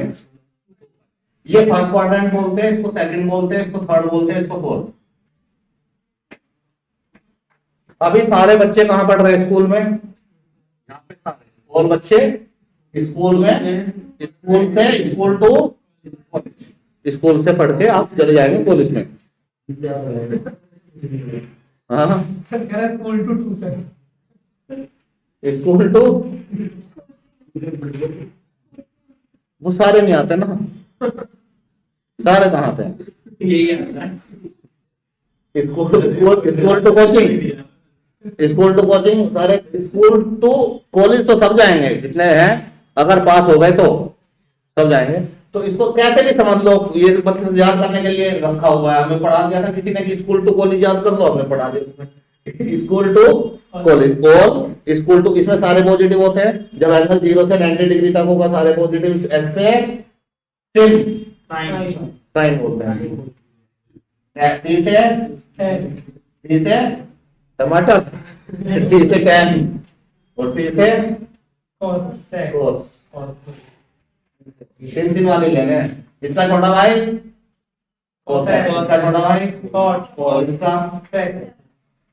फर्स्ट क्वाड्रेंट बोलते हैं इसको, सेकंड बोलते हैं इसको, थर्ड बोलते हैं इसको, फोर्थ। अभी सारे बच्चे कहाँ पढ़ रहे हैं? स्कूल में। यहाँ पे सारे और बच्चे स्कूल में, स्कूल से इक्वल टू, स्कूल से पढ़ के आप चले जाएंगे कॉलेज में। हाँ, सर कह रहा है school to 2 sir. School to, वो सारे नहीं आते ना, सारे कहाँ आते हैं? School to coaching, school to coaching, सारे स्कूल टू कॉलेज तो सब जाएंगे जितने हैं, अगर पास हो गए तो सब जाएंगे। तो इसको कैसे भी समझ लो, ये मतलब याद करने के लिए रखा हुआ है। हमें पढ़ा दिया था किसी ने कि स्कूल टू कॉलेज याद कर लो, हमने पढ़ा दिया स्कूल टू कॉलेज। और स्कूल टू, इसमें सारे पॉजिटिव होते हैं। जब एंगल 0 से 90 डिग्री तक होगा सारे पॉजिटिव, ऐसे साइन बोलते हैं। टी से टमाटर, टी से टैन, और टी से कोस। 3 वाले लेने हैं। इसका छोटा भाई कोस है, इसका छोटा भाई कॉट, और इसका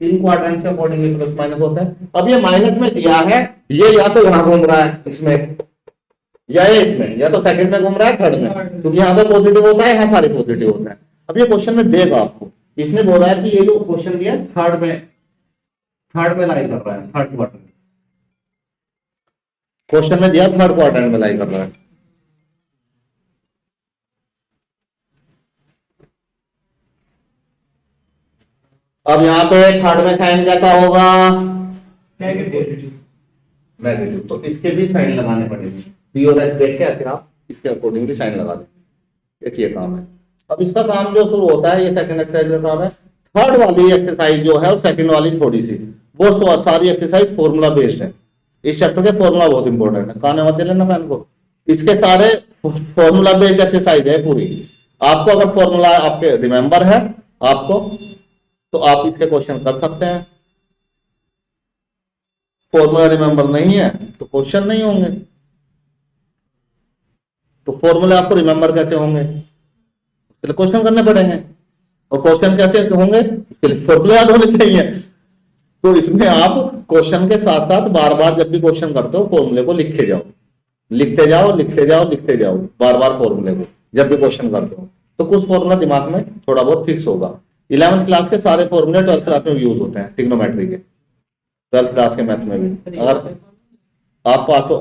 इन क्वाड्रेंट के अकॉर्डिंग प्लस माइनस होता है। अब ये माइनस में दिया है, ये या तो यहाँ घूम रहा है इसमें, या ये इसमें, या तो सेकंड में घूम रहा है, थर्ड में, क्योंकि यहाँ तो पॉजिटिव होता है, यहाँ सारे पॉजिटिव होता है। अब ये क्वेश्चन में देगा आपको, इसने बोला है कि ये जो क्वेश्चन दिया थर्ड में लाई कर रहा है, थर्ड क्वाड्रेंट। क्वेश्चन में दिया थर्ड क्वाड्रेंट में लाई कर रहा है। अब यहाँ पे थर्ड में साइन कैसा होगा? नेगेटिव। तो इसके भी साइन लगाने पड़ेंगे। पी और एस देख के ऐसे आप इसके अकॉर्डिंगली साइन लगा दें। एक ये काम है। अब इसका काम जो शुरू होता है, ये सेकंड एक्सरसाइज का काम है। थर्ड वाली एक्सरसाइज जो है और सेकंड वाली थोड़ी सी, वो तो सारी एक्सरसाइज फॉर्मूला बेस्ड है। इस चैप्टर के फॉर्मूला बहुत इंपॉर्टेंट है, कान मत दे लेना फैन को। इसके सारे फॉर्मूला बेस्ड एक्सरसाइज है पूरी। आपको अगर फॉर्मूला आपके रिमेंबर है आपको, तो आप इसके क्वेश्चन कर सकते हैं। फॉर्मूला रिमेंबर नहीं है तो क्वेश्चन नहीं होंगे। तो फॉर्मूले आपको रिमेंबर कैसे होंगे, तो क्वेश्चन करने पड़ेंगे। और क्वेश्चन कैसे होंगे, फॉर्मूले याद होने चाहिए। तो इसमें आप क्वेश्चन के साथ साथ बार बार जब भी क्वेश्चन करते हो फॉर्मूले को लिखते जाओ, लिखते जाओ, लिखते जाओ, लिखते जाओ बार बार फॉर्मूले को जब भी क्वेश्चन करते हो, तो कुछ फॉर्मूला दिमाग में थोड़ा बहुत फिक्स होगा। 11th क्लास के सारे फॉर्मूले 12th क्लास में यूज होते हैं, ट्रिग्नोमेट्री के 12th क्लास के मैथ में भी। अगर आप पास तो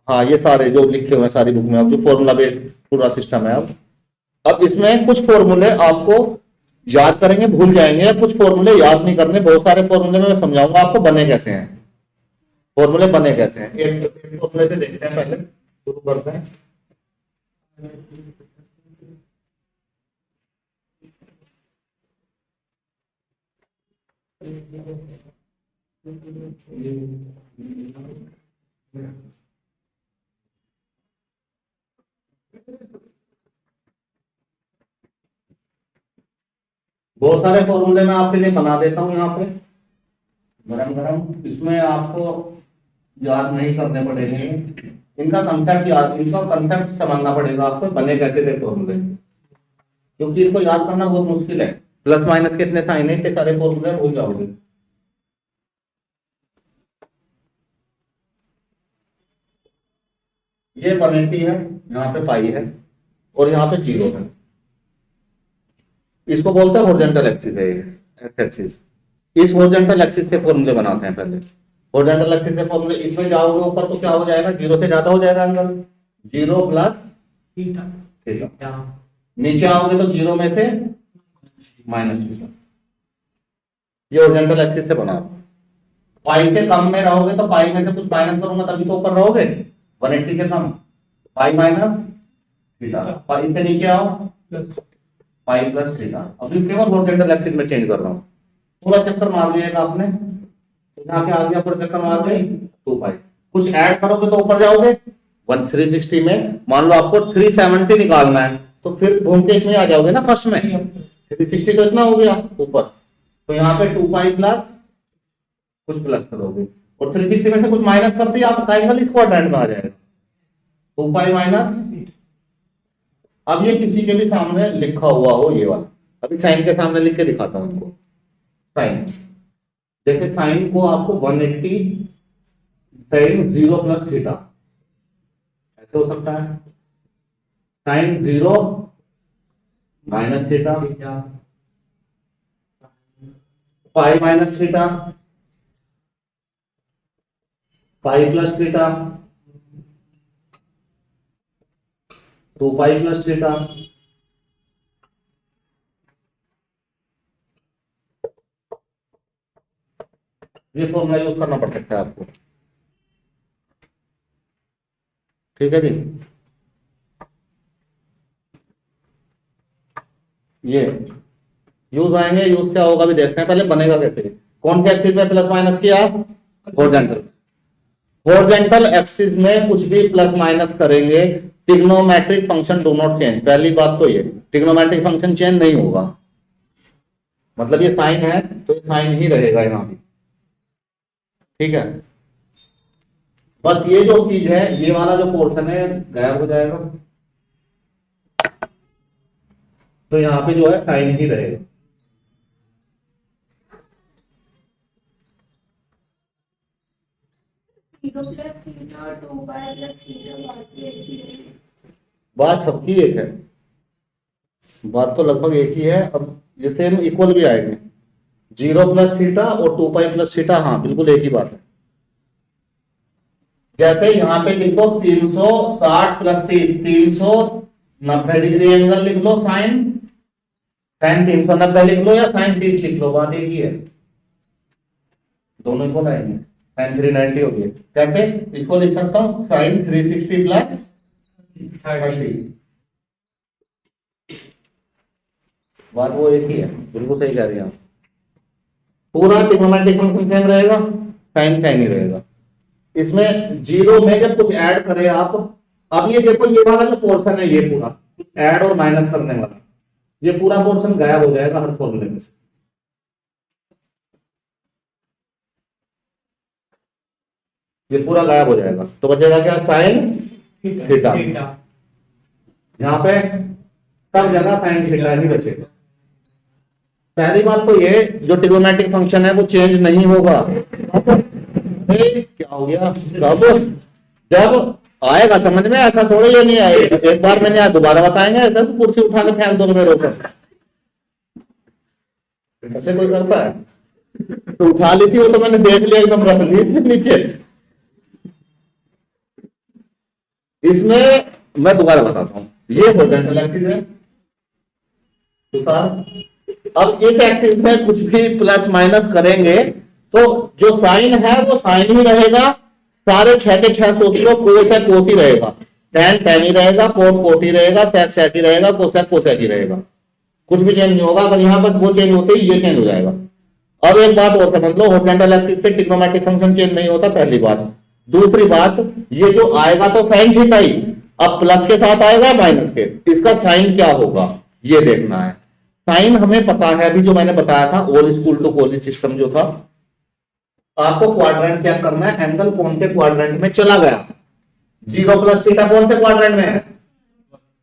हाँ, ये सारे जो लिखे हुए हैं सारी बुक में, अब जो फॉर्मूला बेस्ड पूरा सिस्टम है। अब इसमें कुछ फॉर्मूले आपको याद करेंगे भूल जाएंगे, कुछ फॉर्मूले याद नहीं करने। बहुत सारे फॉर्मूले मैं समझाऊंगा आपको बने कैसे हैं, फॉर्मूले बने कैसे हैं। एक फॉर्मूले से देखते हैं, पहले शुरू करते हैं। बहुत सारे फॉर्मूले मैं आपके लिए बना देता हूं यहाँ पे गरम गरम। इसमें आपको याद नहीं करने पड़ेंगे, इनका कंसेप्ट याद, इनका कंसेप्ट समझना पड़ेगा आपको बने कैसे थे फॉर्मूले, क्योंकि इनको याद करना बहुत मुश्किल है। प्लस माइनस के इतने साइन है, इतने सारे फॉर्मूले हो जाओगे। ये 180 है, यहाँ पे पाई है और यहाँ पे 0 है। इसको बोलते हैं हॉरिजॉन्टल एक्सिस है, एक्स एक्सिस। इस हॉरिजॉन्टल एक्सिस के फॉर्मूले बनाते हैं पहले। हॉरिजॉन्टल एक्सिस के फॉर्मूले, इसमें जाओगे ऊपर तो क्या हो जाएगा, 0 से ज्यादा हो जाएगा एंगल, 0 प्लस थीटा। नीचे आओगे तो 0 में से माइनस थीटा। ये हॉरिजॉन्टल एक्सिस से बना। पाई से कम में रहोगे तो पाई में से कुछ माइनस करूंगा तभी तो ऊपर रहोगे। 180 से कम पाई माइनस थीटा। पाई से नीचे आओ पाई प्लस थीटा। अभी केवल हॉरिजॉन्टल एक्सिस में चेंज कर रहा हूँ। पूरा चक्कर मार लिएगा आपने, यहाँ पे आ गया, पूरा चक्कर मार गए 2 पाई। कुछ ऐड करोगे तो ऊपर जाओगे 360 में। मान लो आपको 370 निकालना है तो फिर घूम के इसमें आ जाओगे ना फर्स्ट में। 360 तो इतना हो गया ऊपर, तो यहाँ पे 2 पाई प्लस कुछ प्लस करोगे और 360 में से कुछ माइनस कर दिया, आपका एंगल इस क्वाड्रेंट में आ जाएगा 2 पाई माइनस। अब ये किसी के भी सामने लिखा हुआ हो ये वाला, अभी साइन के सामने लिख के दिखाता हूं इनको। साइन, जैसे साइन को आपको 180 साइन 0 प्लस थीटा ऐसे हो सकता है। Sine 0 minus theta, pi minus theta, pi plus theta, 2 pi plus theta. ये फॉर्मूला यूज करना पड़ सकता है आपको, ठीक है जी। ये यूज आएंगे, यूज क्या होगा भी देखते हैं, पहले बनेगा कैसे। कौन सी एक्सिस में प्लस माइनस किया, हॉरिजॉन्टल। हॉरिजॉन्टल एक्सिस में कुछ भी प्लस माइनस करेंगे, trigonometric function do not change. पहली बात तो ये, ट्रिग्नोमेट्रिक फंक्शन चेंज नहीं होगा। मतलब ये साइन है तो ये साइन ही रहेगा यहाँ भी, ठीक है। बस ये जो चीज है, ये वाला जो पोर्शन है गायब हो जाएगा, तो यहाँ पे जो है साइन ही रहेगा। जीरो प्लस थीटा और 2 पाई प्लस थीटा बात भी एक ही है। बात सबकी एक है, बात तो लगभग एक ही है। अब ये सेम इक्वल भी आएंगे, 0 प्लस थीटा और 2 पाई प्लस थीटा, हाँ बिल्कुल एक ही बात है। जैसे यहाँ पे लिखो 360 प्लस 30, 390 डिग्री एंगल लिख लो साइन, साइन 390 लिख लो या साइन 30 लिख लो, बात एक ही है, दोनों इक्वल आएंगे। साइन 390 हो गई, कैसे इसको लिख सकता हूँ, साइन 360 प्लस 30। बात वो एक ही है, बिल्कुल सही कह रही हैं आप। पूरा ट्रिग्नोमेट्रिक फंक्शन सेम रहेगा, साइन साइन ही रहेगा। इसमें जीरो में जब कुछ ऐड करें आप, अब ये देखो ये वाला जो पोर्शन है ये पूरा ऐड और माइनस करने वाला, ये पूरा पोर्शन गायब हो जाएगा हर फॉर्मूले में से। ये पूरा गायब हो जाएगा, तो बचेगा क्या, साइन थीटा। यहाँ पे सब जगह साइन थीटा ही बचेगा। पहली बात तो ये जो ट्रिग्नोमेट्रिक फंक्शन है वो चेंज नहीं होगा। क्या हो गया, कब, जब आएगा समझ में, ऐसा थोड़ा ये नहीं आएगा एक बार मैंने आज दोबारा बताएंगे ऐसा तो कुर्सी उठा के फेंक दो मेरे ऊपर, ऐसे कोई करता है? तो उठा ली थी वो तो मैंने देख लिया एकदम रख ली इसने नीचे। इसमें मैं दोबारा बताता हूं, ये हॉरिजॉन्टल एक्सिस है तो सर अब इस एक्सिस में कुछ भी प्लस माइनस करेंगे तो जो साइन है वो साइन ही रहेगा, सारे छह के छह सोच लो, कोस है कोस ही रहेगा, टेन टेन ही रहेगा, कोट कोट ही रहेगा, सेक सेक ही रहेगा, कोसेक कोसेक ही रहेगा, कुछ भी चेंज नहीं होगा। अगर यहाँ पर वो चेंज होते ही ये चेंज हो जाएगा। अब एक बात और समझ लो, हॉरिजॉन्टल एक्सिस से ट्रिग्नोमेट्रिक फंक्शन चेंज नहीं होता, पहली बात। दूसरी बात, ये जो आएगा तो साइन थीटा ही, अब प्लस के साथ आएगा माइनस के, इसका साइन क्या होगा ये देखना है। साइन हमें पता है, अभी जो मैंने बताया था all school to college system जो था, आपको क्वाड्रेंट क्या करना है, एंगल कौन से क्वाड्रेंट में चला गया, जीरो प्लस थीटा कौन से क्वाड्रेंट में है,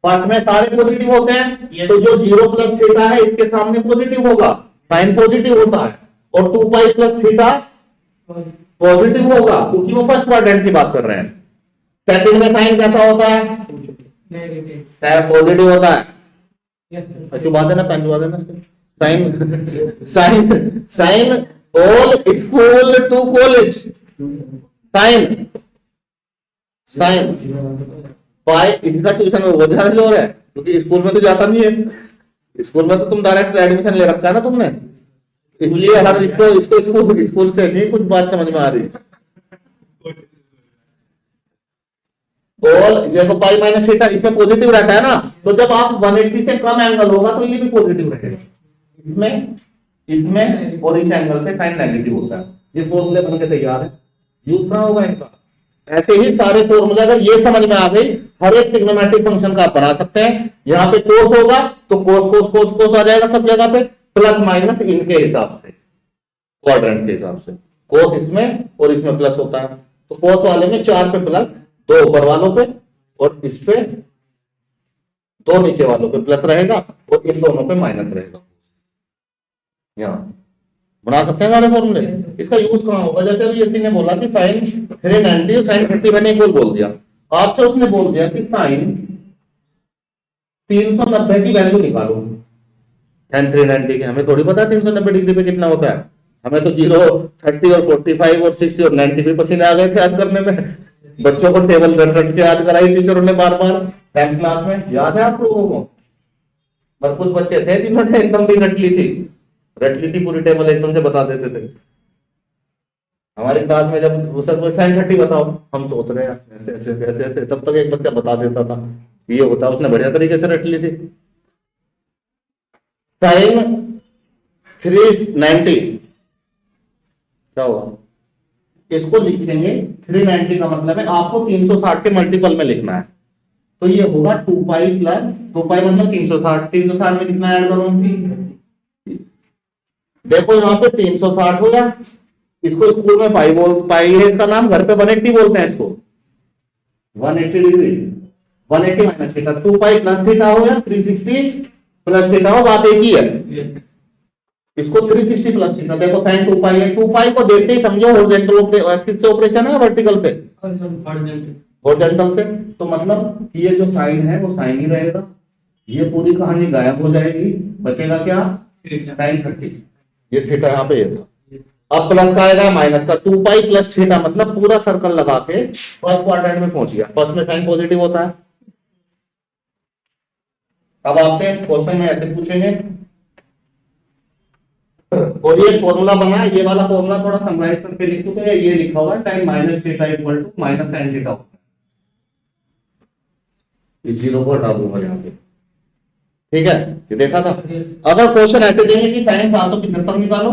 फर्स्ट में सारे पॉजिटिव होते हैं, तो जो जीरो प्लस थीटा है इसके सामने पॉजिटिव होगा, साइन पॉजिटिव होता है, और 2 पाई प्लस थीटा पॉजिटिव होगा क्योंकि वो फर्स्ट क्वाड्रेंट की बात कर रहे हैं। सेकंड में साइन कैसा होता है, पॉजिटिव होता है। चुबा देना, पेन चुबा देना, sine sine sine all school to college, sine sine pi, इसका ट्यूशन में वो ज्यादा जोर है क्योंकि स्कूल में तो जाता नहीं है, स्कूल में तो तुम डायरेक्ट एडमिशन ले रखा है ना तुमने, इसलिए हर इसको स्कूल से नहीं कुछ बात समझ में आ रही। और देखो पाई माइनस थीटा इसमें पॉजिटिव रहता है ना, तो जब आप 180 से कम एंगल होगा तो ये भी पॉजिटिव रहेगा, इसमें इसमें और इस एंगल पे साइन नेगेटिव होता है। ये फॉर्मूले बन के तैयार है, यूज करना होगा इनका। ऐसे ही सारे फॉर्मूले अगर ये समझ में आ गई, हर एक ट्रिग्नोमेट्रिक फंक्शन का आप बना सकते हैं। यहाँ पे कोस होगा तो कोस कोस कोस कोस आ जाएगा सब जगह पे, प्लस माइनस इनके हिसाब से, क्वाड्रेंट के हिसाब से, कोस इसमें और इसमें प्लस होता है, तो कोस वाले में 4 पे प्लस, 2 ऊपर वालों पे और इस पे 2 नीचे वालों पे प्लस रहेगा और इन दोनों पे माइनस रहेगा। यहाँ बना सकते हैं सारे फॉर्मूले। इसका यूज कहाँ होगा, जैसे अभी यसी ने बोला कि साइन 390 और साइन 30 मैंने इक्वल बोल दिया, आपसे उसने बोल दिया कि साइन 390 की वैल्यू निकालो, tan 390 की हमें थोड़ी पता है 390 डिग्री पे कितना होता है, हमें तो 0, 30 और 45 और 60 और 90 पे पसीने आ गए थे याद करने में, बच्चों को टेबल रट रट के याद कराई टीचरों ने बार बार 10th क्लास में, याद है आप लोगों को? पर कुछ बच्चे थे जिन्होंने एकदम भी रट ली थी पूरी टेबल एकदम से बता देते थे। हमारी क्लास में जब वो सर साइन 30 बताओ, हम सोच रहे हैं ऐसे ऐसे ऐसे ऐसे, तब तक एक बच्चा बता देता था ये होता, उसने बढ़िया तरीके से रट ली थी। साइन 390 क्या होगा, इसको लिखेंगे 390 का मतलब है आपको 360 के मल्टीपल में लिखना है, तो ये होगा 2 पाई प्लस 2 पाई मतलब 360, 360 में कितना ऐड करूंगी, देखो यहाँ पे 360 हो गया, इसको स्कूल में पाई है इसका नाम, घर पे 180 बोलते हैं इसको, 180 degree, 180 minus theta, 2 pi plus theta हो गया, 360 प्लस थीटा हो, बात एक ही है। इसको 360 प्लस थीटा, देखो साइन 2 पाई है, 2 पाई को देखते ही समझो हॉरिजॉन्टल एक्सिस से ऑपरेशन है, वर्टिकल से, हॉरिजॉन्टल से, तो मतलब ये जो साइन है वो साइन ही रहेगा, ये पूरी कहानी गायब हो जाएगी, बचेगा क्या, साइन 30, ये थीटा यहाँ पे ये था। अब प्लस का आएगा माइनस का, 2 पाई प्लस थीटा मतलब पूरा सर्कल लगा के फर्स्ट क्वाड्रेंट में पहुंच गया, फर्स्ट में साइन पॉजिटिव होता है। अब आपसे क्वेश्चन में ऐसे पूछेंगे, और ये फॉर्मूला बना, ये वाला फॉर्मूला थोड़ा समराइज करके लिखो, तो ये लिखा हुआ है sine minus theta equal to minus sine theta होता है, इस जीरो को हटा दूंगा यहाँ पे, ठीक है, ये देखा था। अगर क्वेश्चन ऐसे देंगे कि साइन 775 निकालो,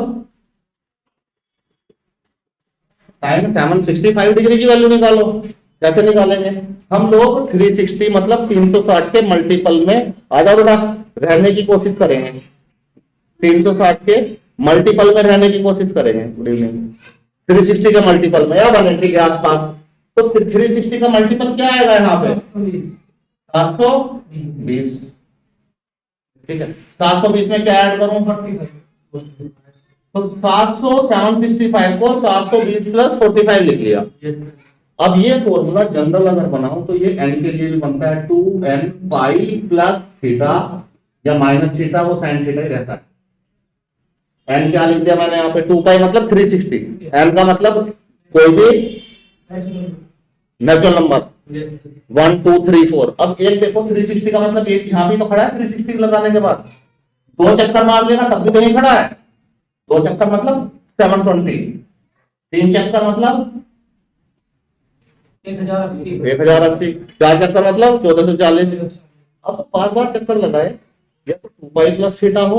साइन 765 डिग्री की वैल्यू निकालो, कैसे निकालेंगे हम लोग? 360 मतलब 360 के मल्टीपल में आ जाओ बेटा, रहने की कोशिश करेंगे। 360 के मल्टीपल में रहने की कोशिश करेंगे। Good evening. 360 के मल्टीपल में या 180 के आसपास, तो 360 का मल्टीपल क्या आएगा यहाँ पे? 720। ठीक है, 720 में क्या ऐड करूं? 45। तो 765 को 720 प्लस 45 लिख लिया। अब ये फॉर्मूला जनरल अगर बनाऊं तो ये n के लिए भी बनता है 2n पाई प्लस थीटा या माइनस थीटा, वो साइन थीटा ही रहता है। n क्या लिख दिया मैंने यहाँ पे? 2 पाई मतलब 360, n का मतलब कोई भी नेचुरल नंबर 1 2 3 4। अब एक देखो 360 का मतलब एक यहाँ भी तो खड़ा है, 360 लगाने के बाद 2 चक्कर मार लेगा तब भी तो नहीं खड़ा है। 2 चक्कर मतलब 720, 3 चक्कर मतलब 1080, 1080, 4 चक्कर मतलब 1440। अब बार बार चक्कर लगाए, या तो 2 पाई प्लस थीटा हो,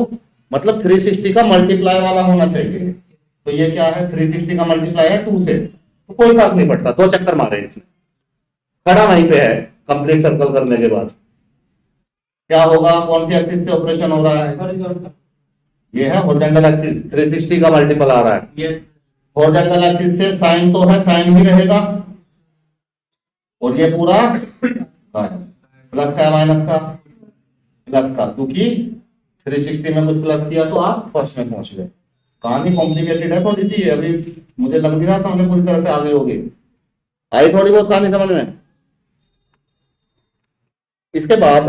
मतलब 360 का मल्टीप्लाई वाला होना चाहिए। तो ये क्या है? 360 का मल्टीप्लाई है 2 से, तो कोई फर्क नहीं पड़ता, 2 चक्कर मारे इसमें, खड़ा वहीं पे है। कंप्लीट सर्कल करने के बाद क्या होगा? कौन सी एक्सिस से ऑपरेशन हो रहा है? ये है हॉरिजॉन्टल एक्सिस, 360 का मल्टीपल आ रहा है। हॉरिजॉन्टल एक्सिस से साइन तो है, साइन ही रहेगा, और ये पूरा प्लस का माइनस का? प्लस का, क्योंकि 360 में कुछ प्लस किया तो आप फर्स्ट में पहुंच गए। कहानी कॉम्प्लिकेटेड है थोड़ी सी, अभी मुझे लग नहीं रहा सामने पूरी तरह से आगे होगी। आई थोड़ी बहुत कहानी समझ में? इसके बाद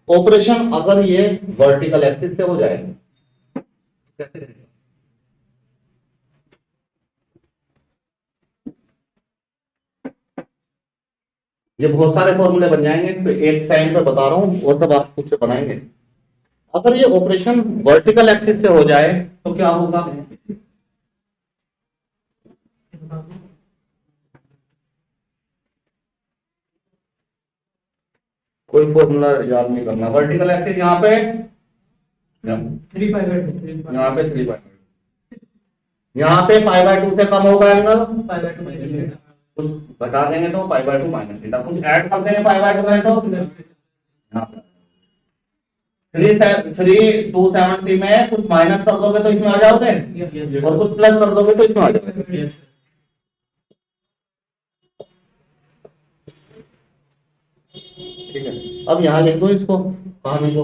ऑपरेशन अगर ये वर्टिकल एक्सिस से हो जाए कैसे रहेगा? ये बहुत सारे फॉर्मूले बन जाएंगे, तो एक टाइम पे बता रहा हूं और तब आप खुद से बनाएंगे। अगर ये ऑपरेशन वर्टिकल एक्सिस से हो जाए तो क्या होगा? कोई फॉर्मूला याद नहीं करना। वर्टिकल एक्सिस यहाँ पे, यहाँ पे 3/2, यहाँ पे 5/2 से कम होगा एंगल, कुछ घटा देंगे तो 5/2 माइनस थीटा, कुछ ऐड कर देंगे 5/2 में तो 270 में कुछ माइनस कर दोगे तो इसमें आ जाओगे, और कुछ प्लस कर दोगे तो इसमें आ जाओगे। ठीक है, अब यहाँ लिख दो इसको, कहानी को।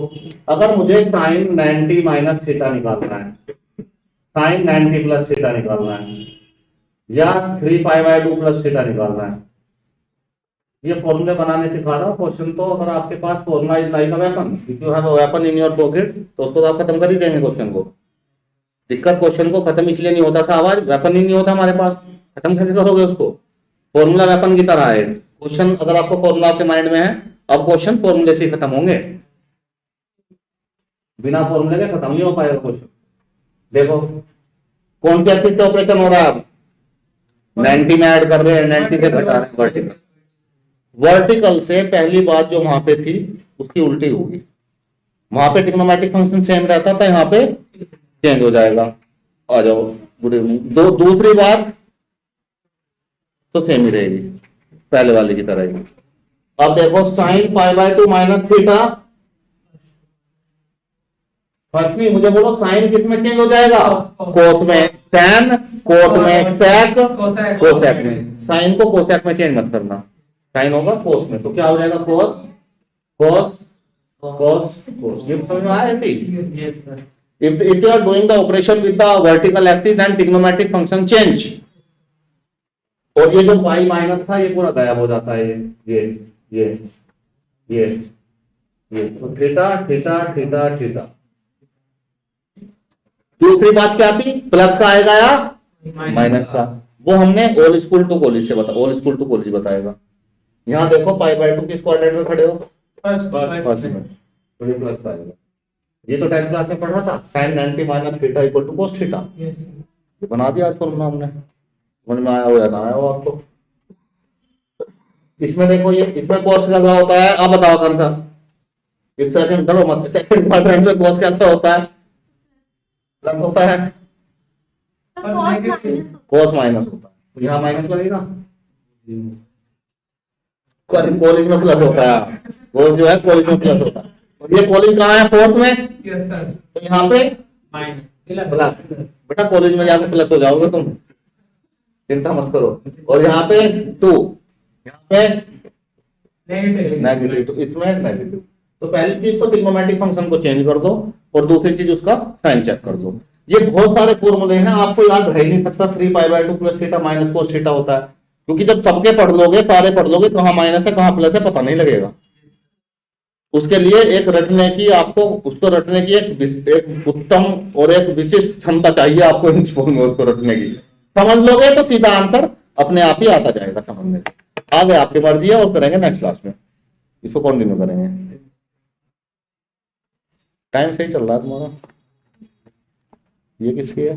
अगर मुझे साइन 90 माइनस थीटा निकालना है, साइन 90 प्लस थीटा निकालना है, या 3π/2 प्लस थीटा निकालना है, ये फॉर्मूले बनाने सिखा रहा हूँ। क्वेश्चन तो अगर आपके पास formula is like a weapon, if you have a weapon in your pocket, तो उसको तो आप खत्म कर ही देंगे क्वेश्चन को। दिक्कत क्वेश्चन को खत्म इसलिए नहीं होता साहब, वेपन ही नहीं होता हमारे पास, खत्म कैसे करोगे उसको? फॉर्मूला वेपन की तरह है। क्वेश्चन अगर आपको फॉर्मूला आपके माइंड में है, अब क्वेश्चन फॉर्मूले से खत्म होंगे, बिना फॉर्मूले के खत्म नहीं हो पाएगा क्वेश्चन। देखो कौन सी एक्सिस से ऑपरेशन हो रहा है? अब 90 में ऐड कर रहे हैं, 90 से घटा रहे हैं वर्टिकल। वर्टिकल से पहली बात जो वहां पे थी उसकी उल्टी होगी। वहां पे ट्रिग्नोमेट्रिक फंक्शन सेम रहता था, यहाँ पे चेंज हो जाएगा। आ जाओ, गुड इवनिंग। दूसरी बात तो सेम ही रहेगी, पहले वाले की तरह ही। अब देखो साइन π/2 माइनस थीटा, फर्स्टली मुझे बोलो साइन किस में चेंज हो जाएगा? कोस में टैन, कोट में सेक, कोसेक में। साइन को कोसेक में चेंज मत करना, साइन होगा कोस में, तो क्या हो जाएगा? कोस कोस कोस कोस। ये समझ में आया? if you are doing the operation with the vertical axis and trigonometric function change, और ये जो y माइनस था ये पूरा गायब हो जाता है, ये तो थीटा थीटा थीटा थीटा। दूसरी बात क्या थी? प्लस का आएगा या माइनस का? वो हमने ऑल स्कूल टू कॉलेज से ऑल स्कूल टू कॉलेज बताएगा। यहाँ देखो π/2 किस क्वाड्रेंट में खड़े हो? फर्स्ट में, तो ये प्लस का आएगा। ये तो 10th क्लास में पढ़ा था, sine 90 minus theta equal to cos theta. ये बना दिया आज फॉर्मूला हमने, समझ में आया हो या ना आया हो आपको? इसमें देखो, ये इसमें कोस लगा होता है, अब बताओ कौन सा? इस सेकंड डरो मत, सेकंड क्वाड्रेंट में cos कैसा होता है, प्लस होता है, तो cos minus cos माइनस होता है, तो यहाँ माइनस लगेगा, कॉलेज में प्लस होता है, cos जो है कॉलेज में प्लस होता है, और ये कॉलेज कहाँ है, फोर्थ में, यस सर तो यहाँ पे माइनस प्लस, बेटा कॉलेज में जाकर प्लस हो जाओगे तुम, चिंता मत करो, और यहाँ पे 2, यहाँ पे नेगेटिव नेगेटिव, तो इसमें नेगेटिव, तो पहली चीज तो ट्रिग्नोमेट्रिक फंक्शन को चेंज कर दो, और दूसरी चीज उसका साइन चेक कर दो। ये बहुत सारे फॉर्मूले हैं, आपको याद रह ही नहीं सकता 3π/2 plus theta minus cos theta होता है, क्योंकि जब सबके पढ़ लोगे, सारे पढ़ लोगे, कहाँ माइनस है कहाँ प्लस है पता नहीं लगेगा। उसके लिए एक रटने की, आपको उसको रटने की एक उत्तम और एक विशिष्ट क्षमता चाहिए आपको इन फॉर्मूले को रटने की। समझ लोगे तो सीधा आंसर अपने आप ही आता जाएगा समझने से। आगे आपकी मर्जी है, और करेंगे नेक्स्ट क्लास में, इसको कंटिन्यू करेंगे। टाइम सही चल रहा है तुम्हारा, ये किसकी है?